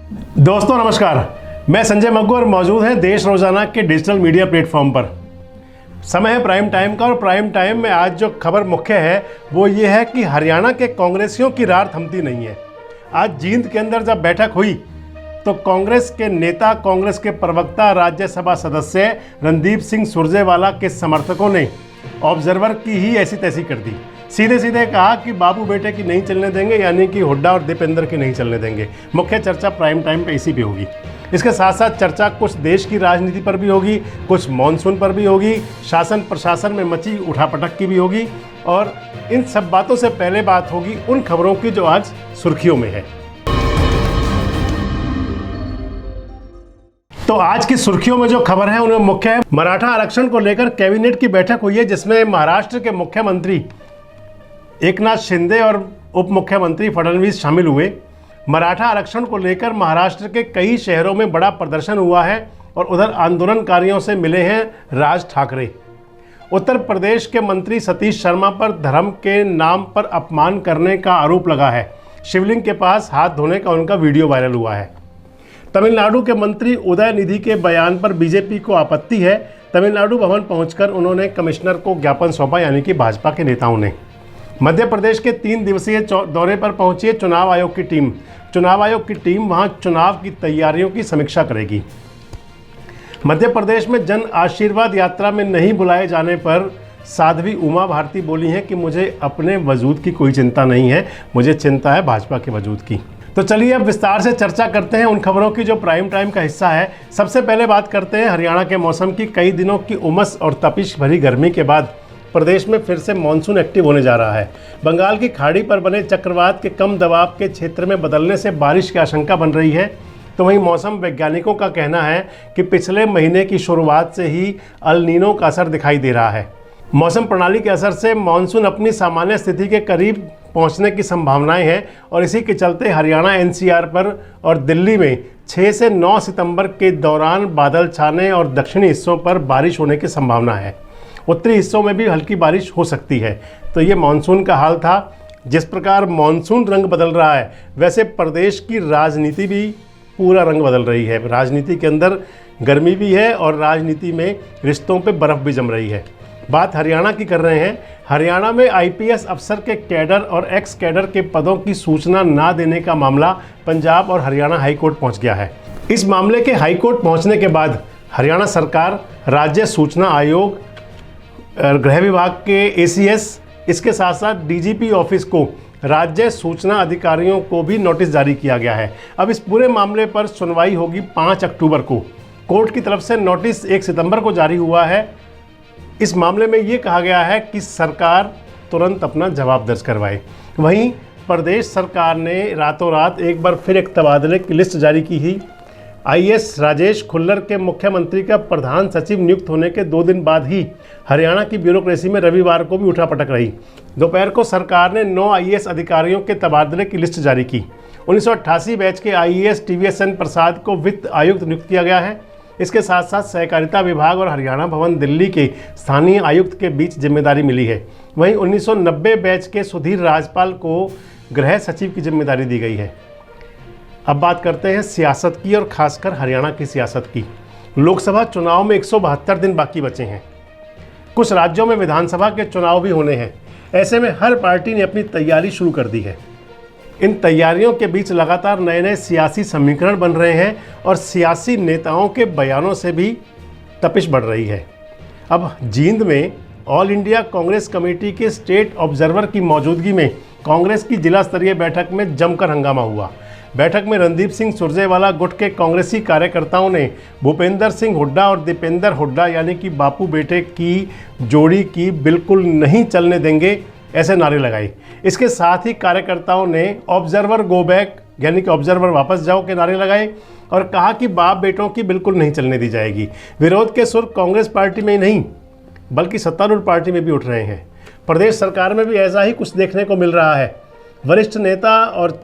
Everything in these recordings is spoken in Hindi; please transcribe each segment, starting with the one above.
दोस्तों नमस्कार, मैं संजय मग्गू और मौजूद हैं देश रोजाना के डिजिटल मीडिया प्लेटफॉर्म पर। समय है प्राइम टाइम का और प्राइम टाइम में आज जो खबर मुख्य है वो ये है कि हरियाणा के कांग्रेसियों की रार थमती नहीं है। आज जींद के अंदर जब बैठक हुई तो कांग्रेस के नेता, कांग्रेस के प्रवक्ता, राज्यसभा सदस्य रणदीप सिंह सुरजेवाला के समर्थकों ने ऑब्जर्वर की ही ऐसी तैसी कर दी। सीधे सीधे कहा कि बाबू बेटे की नहीं चलने देंगे, यानी कि हुड्डा और दीपेंद्र की नहीं चलने देंगे। मुख्य चर्चा प्राइम टाइम पे इसी पे होगी। इसके साथ साथ चर्चा कुछ देश की राजनीति पर भी होगी, कुछ मॉनसून पर भी होगी, शासन प्रशासन में मची उठापटक की भी होगी, और इन सब बातों से पहले बात होगी उन खबरों की जो आज सुर्खियों में है। तो आज की सुर्खियों में जो खबर है उनमें मुख्य है मराठा आरक्षण को लेकर कैबिनेट की बैठक हुई है, जिसमें महाराष्ट्र के मुख्यमंत्री एकनाथ शिंदे और उप मुख्यमंत्री फडणवीस शामिल हुए। मराठा आरक्षण को लेकर महाराष्ट्र के कई शहरों में बड़ा प्रदर्शन हुआ है और उधर आंदोलनकारियों से मिले हैं राज ठाकरे। उत्तर प्रदेश के मंत्री सतीश शर्मा पर धर्म के नाम पर अपमान करने का आरोप लगा है। शिवलिंग के पास हाथ धोने का उनका वीडियो वायरल हुआ है। तमिलनाडु के मंत्री उदय निधि के बयान पर बीजेपी को आपत्ति है। तमिलनाडु भवन पहुंचकर उन्होंने कमिश्नर को ज्ञापन सौंपा, यानी कि भाजपा के नेताओं ने। मध्य प्रदेश के 3 दिवसीय दौरे पर पहुंची है चुनाव आयोग की टीम। चुनाव आयोग की टीम वहां चुनाव की तैयारियों की समीक्षा करेगी। मध्य प्रदेश में जन आशीर्वाद यात्रा में नहीं बुलाए जाने पर साध्वी उमा भारती बोली हैं कि मुझे अपने वजूद की कोई चिंता नहीं है, मुझे चिंता है भाजपा के वजूद की। तो चलिए अब विस्तार से चर्चा करते हैं उन खबरों की जो प्राइम टाइम का हिस्सा है। सबसे पहले बात करते हैं हरियाणा के मौसम की। कई दिनों की उमस और तपिश भरी गर्मी के बाद प्रदेश में फिर से मानसून एक्टिव होने जा रहा है। बंगाल की खाड़ी पर बने चक्रवात के कम दबाव के क्षेत्र में बदलने से बारिश की आशंका बन रही है। तो वहीं मौसम वैज्ञानिकों का कहना है कि पिछले महीने की शुरुआत से ही अल नीनो का असर दिखाई दे रहा है। मौसम प्रणाली के असर से मानसून अपनी सामान्य स्थिति के करीब पहुंचने की संभावनाएं हैं और इसी के चलते हरियाणा, एनसीआर पर और दिल्ली में 6 से 9 सितंबर के दौरान बादल छाने और दक्षिणी हिस्सों पर बारिश होने की संभावना है। उत्तरी हिस्सों में भी हल्की बारिश हो सकती है। तो ये मानसून का हाल था। जिस प्रकार मानसून रंग बदल रहा है, वैसे प्रदेश की राजनीति भी पूरा रंग बदल रही है। राजनीति के अंदर गर्मी भी है और राजनीति में रिश्तों पे बर्फ़ भी जम रही है। बात हरियाणा की कर रहे हैं। हरियाणा में आईपीएस अफसर के कैडर और एक्स कैडर के पदों की सूचना ना देने का मामला पंजाब और हरियाणा हाईकोर्ट पहुंच गया है। इस मामले के हाईकोर्ट पहुंचने के बाद हरियाणा सरकार, राज्य सूचना आयोग, गृह विभाग के एसीएस, इसके साथ साथ डीजीपी ऑफिस को राज्य सूचना अधिकारियों को भी नोटिस जारी किया गया है। अब इस पूरे मामले पर सुनवाई होगी 5 अक्टूबर को। कोर्ट की तरफ से नोटिस 1 सितंबर को जारी हुआ है। इस मामले में ये कहा गया है कि सरकार तुरंत अपना जवाब दर्ज करवाए। वहीं प्रदेश सरकार ने रातों रात एक बार फिर एक तबादले की लिस्ट जारी की ही। आईएएस राजेश खुल्लर के मुख्यमंत्री का प्रधान सचिव नियुक्त होने के 2 दिन बाद ही हरियाणा की ब्यूरोक्रेसी में रविवार को भी उठापटक रही। दोपहर को सरकार ने 9 आईएएस अधिकारियों के तबादले की लिस्ट जारी की। 1988 बैच के आईएएस टीवीएसएन प्रसाद को वित्त आयुक्त नियुक्त किया गया है। इसके साथ साथ सहकारिता विभाग और हरियाणा भवन दिल्ली के स्थानीय आयुक्त के बीच जिम्मेदारी मिली है। वहीं 1990 बैच के सुधीर राजपाल को गृह सचिव की जिम्मेदारी दी गई है। अब बात करते हैं सियासत की और खासकर हरियाणा की सियासत की। लोकसभा चुनाव में 172 दिन बाकी बचे हैं। कुछ राज्यों में विधानसभा के चुनाव भी होने हैं। ऐसे में हर पार्टी ने अपनी तैयारी शुरू कर दी है। इन तैयारियों के बीच लगातार नए नए सियासी समीकरण बन रहे हैं और सियासी नेताओं के बयानों से भी तपिश बढ़ रही है। अब जींद में ऑल इंडिया कांग्रेस कमेटी के स्टेट ऑब्जर्वर की मौजूदगी में कांग्रेस की जिला स्तरीय बैठक में जमकर हंगामा हुआ। बैठक में रणदीप सिंह सुरजेवाला गुट के कांग्रेसी कार्यकर्ताओं ने भूपेंद्र सिंह हुड्डा और दीपेंद्र हुड्डा यानी कि बापू बेटे की जोड़ी की बिल्कुल नहीं चलने देंगे ऐसे नारे लगाए। इसके साथ ही कार्यकर्ताओं ने ऑब्जर्वर गो बैक यानी कि ऑब्जर्वर वापस जाओ के नारे लगाए और कहा कि बाप बेटों की बिल्कुल नहीं चलने दी जाएगी। विरोध के सुर कांग्रेस पार्टी में ही नहीं बल्कि सत्तारूढ़ पार्टी में भी उठ रहे हैं। प्रदेश सरकार में भी ऐसा ही कुछ देखने को मिल रहा है। वरिष्ठ नेता और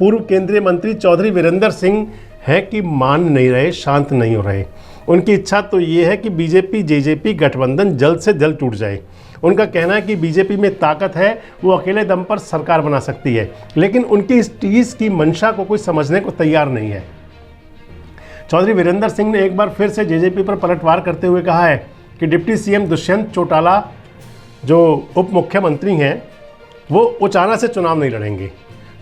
पूर्व केंद्रीय मंत्री चौधरी वीरेंद्र सिंह हैं कि मान नहीं रहे, शांत नहीं हो रहे। उनकी इच्छा तो ये है कि बीजेपी जेजेपी गठबंधन जल्द से जल्द टूट जाए उनका कहना है कि बीजेपी में ताकत है, वो अकेले दम पर सरकार बना सकती है, लेकिन उनकी इस टीस की मंशा को कोई समझने को तैयार नहीं है। चौधरी वीरेंद्र सिंह ने एक बार फिर से जेजेपी पर पलटवार करते हुए कहा है कि डिप्टी सीएम दुष्यंत चौटाला जो उप मुख्यमंत्री हैं वो उचाना से चुनाव नहीं लड़ेंगे।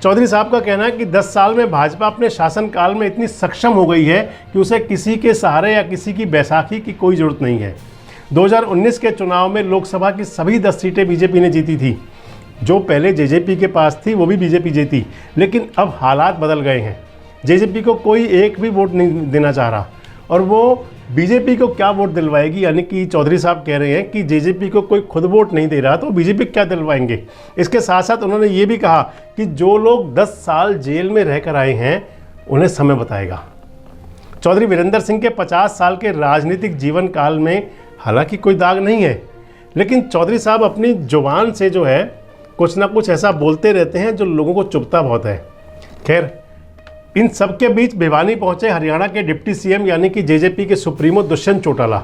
चौधरी साहब का कहना है कि 10 साल में भाजपा अपने शासनकाल में इतनी सक्षम हो गई है कि उसे किसी के सहारे या किसी की बैसाखी की कोई ज़रूरत नहीं है। 2019 के चुनाव में लोकसभा की सभी 10 सीटें बीजेपी ने जीती थी। जो पहले जेजेपी के पास थी वो भी बीजेपी जीती, लेकिन अब हालात बदल गए हैं। जेजेपी को कोई एक भी वोट नहीं देना चाह रहा, और वो बीजेपी को क्या वोट दिलवाएगी। यानी कि चौधरी साहब कह रहे हैं कि जेजेपी को कोई खुद वोट नहीं दे रहा तो बीजेपी क्या दिलवाएंगे। इसके साथ साथ उन्होंने ये भी कहा कि जो लोग 10 साल जेल में रहकर आए हैं उन्हें समय बताएगा। चौधरी वीरेंद्र सिंह के 50 साल के राजनीतिक जीवन काल में हालांकि कोई दाग नहीं है, लेकिन चौधरी साहब अपनी जुबान से जो है कुछ ना कुछ ऐसा बोलते रहते हैं जो लोगों को चुभता बहुत है। खैर, इन सबके बीच भिवानी पहुंचे हरियाणा के डिप्टी सीएम यानी कि जेजेपी के सुप्रीमो दुष्यंत चौटाला।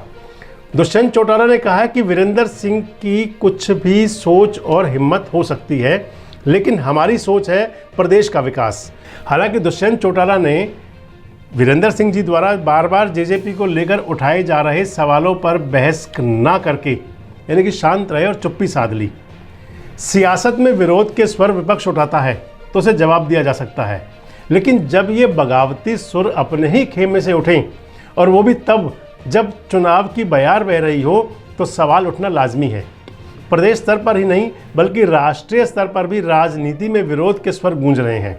दुष्यंत चौटाला ने कहा है कि वीरेंद्र सिंह की कुछ भी सोच और हिम्मत हो सकती है, लेकिन हमारी सोच है प्रदेश का विकास। हालांकि दुष्यंत चौटाला ने वीरेंद्र सिंह जी द्वारा बार बार जेजेपी को लेकर उठाए जा रहे सवालों पर बहस ना करके यानी कि शांत रहे और चुप्पी साध ली। सियासत में विरोध के स्वर विपक्ष उठाता है तो उसे जवाब दिया जा सकता है, लेकिन जब ये बगावती सुर अपने ही खेमे से उठें, और वो भी तब जब चुनाव की बयार बह रही हो, तो सवाल उठना लाजमी है। प्रदेश स्तर पर ही नहीं बल्कि राष्ट्रीय स्तर पर भी राजनीति में विरोध के स्वर गूंज रहे हैं।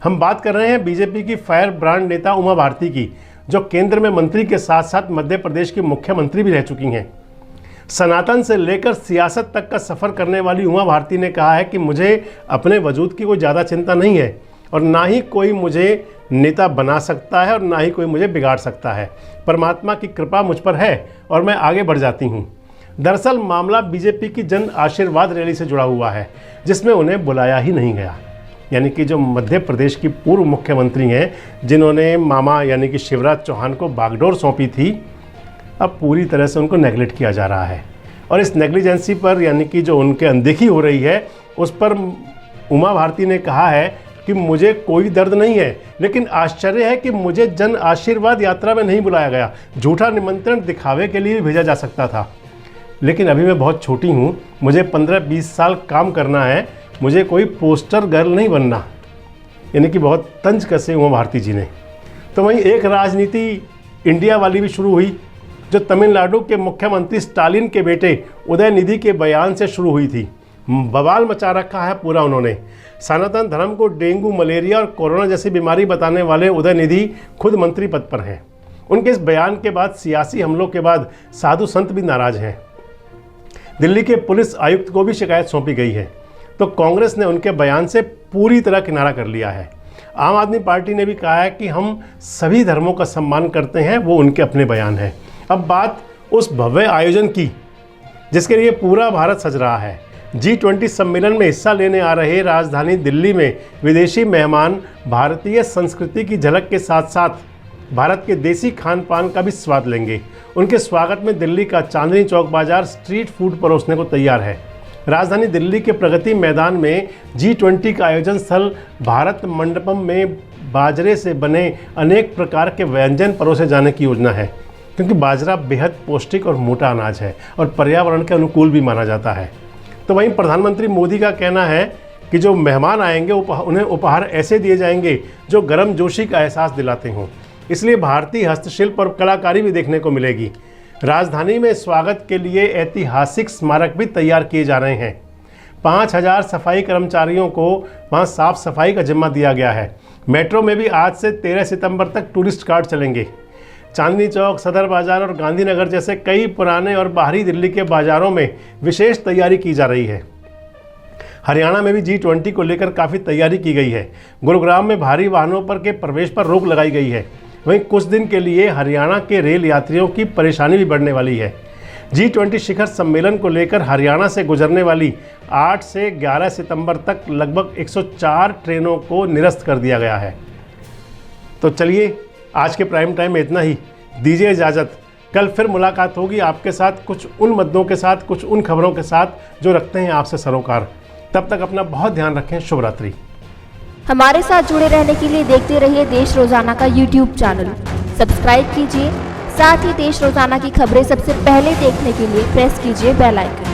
हम बात कर रहे हैं बीजेपी की फायर ब्रांड नेता उमा भारती की, जो केंद्र में मंत्री के साथ साथ मध्य प्रदेश की मुख्यमंत्री भी रह चुकी हैं। सनातन से लेकर सियासत तक का सफ़र करने वाली उमा भारती ने कहा है कि मुझे अपने वजूद की कोई ज़्यादा चिंता नहीं है, और ना ही कोई मुझे नेता बना सकता है और ना ही कोई मुझे बिगाड़ सकता है। परमात्मा की कृपा मुझ पर है और मैं आगे बढ़ जाती हूँ। दरअसल मामला बीजेपी की जन आशीर्वाद रैली से जुड़ा हुआ है, जिसमें उन्हें बुलाया ही नहीं गया। यानी कि जो मध्य प्रदेश की पूर्व मुख्यमंत्री हैं, जिन्होंने मामा यानी कि शिवराज चौहान को बागडोर सौंपी थी, अब पूरी तरह से उनको नेगलेक्ट किया जा रहा है। और इस नेग्लिजेंसी पर यानी कि जो उनके अनदेखी हो रही है, उस पर उमा भारती ने कहा है कि मुझे कोई दर्द नहीं है, लेकिन आश्चर्य है कि मुझे जन आशीर्वाद यात्रा में नहीं बुलाया गया। झूठा निमंत्रण दिखावे के लिए भी भेजा जा सकता था, लेकिन अभी मैं बहुत छोटी हूँ, मुझे 15-20 साल काम करना है, मुझे कोई पोस्टर गर्ल नहीं बनना। यानी कि बहुत तंज कसे उमा भारती जी ने। तो वहीं एक राजनीति इंडिया वाली भी शुरू हुई, जो तमिलनाडु के मुख्यमंत्री स्टालिन के बेटे उदयनिधि के बयान से शुरू हुई थी। बवाल मचा रखा है पूरा उन्होंने। सनातन धर्म को डेंगू, मलेरिया और कोरोना जैसी बीमारी बताने वाले उदयनिधि खुद मंत्री पद पर हैं। उनके इस बयान के बाद सियासी हमलों के बाद साधु संत भी नाराज हैं। दिल्ली के पुलिस आयुक्त को भी शिकायत सौंपी गई है, तो कांग्रेस ने उनके बयान से पूरी तरह किनारा कर लिया है। आम आदमी पार्टी ने भी कहा है कि हम सभी धर्मों का सम्मान करते हैं, वो उनके अपने बयान है। अब बात उस भव्य आयोजन की जिसके लिए पूरा भारत सज रहा है। G20 सम्मेलन में हिस्सा लेने आ रहे राजधानी दिल्ली में विदेशी मेहमान भारतीय संस्कृति की झलक के साथ साथ भारत के देसी खान पान का भी स्वाद लेंगे। उनके स्वागत में दिल्ली का चांदनी चौक बाजार स्ट्रीट फूड परोसने को तैयार है। राजधानी दिल्ली के प्रगति मैदान में G20 का आयोजन स्थल भारत मंडपम में बाजरे से बने अनेक प्रकार के व्यंजन परोसे जाने की योजना है, क्योंकि बाजरा बेहद पौष्टिक और मोटा अनाज है और पर्यावरण के अनुकूल भी माना जाता है। तो वहीं प्रधानमंत्री मोदी का कहना है कि जो मेहमान आएंगे उन्हें उपहार ऐसे दिए जाएंगे जो गर्मजोशी का एहसास दिलाते हों। इसलिए भारतीय हस्तशिल्प और कलाकारी भी देखने को मिलेगी। राजधानी में स्वागत के लिए ऐतिहासिक स्मारक भी तैयार किए जा रहे हैं। 5000 सफाई कर्मचारियों को वहां साफ सफाई का जिम्मा दिया गया है। मेट्रो में भी आज से 13 सितंबर तक टूरिस्ट कार्ड चलेंगे। चांदनी चौक, सदर बाजार और गांधीनगर जैसे कई पुराने और बाहरी दिल्ली के बाजारों में विशेष तैयारी की जा रही है। हरियाणा में भी G20 को लेकर काफ़ी तैयारी की गई है। गुरुग्राम में भारी वाहनों पर के प्रवेश पर रोक लगाई गई है। वहीं कुछ दिन के लिए हरियाणा के रेल यात्रियों की परेशानी भी बढ़ने वाली है। G20 शिखर सम्मेलन को लेकर हरियाणा से गुजरने वाली 8 से 11 सितंबर तक लगभग 104 ट्रेनों को निरस्त कर दिया गया है। तो चलिए, आज के प्राइम टाइम में इतना ही। दीजिए इजाज़त। कल फिर मुलाकात होगी आपके साथ कुछ उन मुद्दों के साथ, कुछ उन खबरों के साथ जो रखते हैं आपसे सरोकार। तब तक अपना बहुत ध्यान रखें। शुभ रात्रि। हमारे साथ जुड़े रहने के लिए देखते रहिए देश रोजाना का यूट्यूब चैनल, सब्सक्राइब कीजिए। साथ ही देश रोजाना की खबरें सबसे पहले देखने के लिए प्रेस कीजिए बेल आइकन।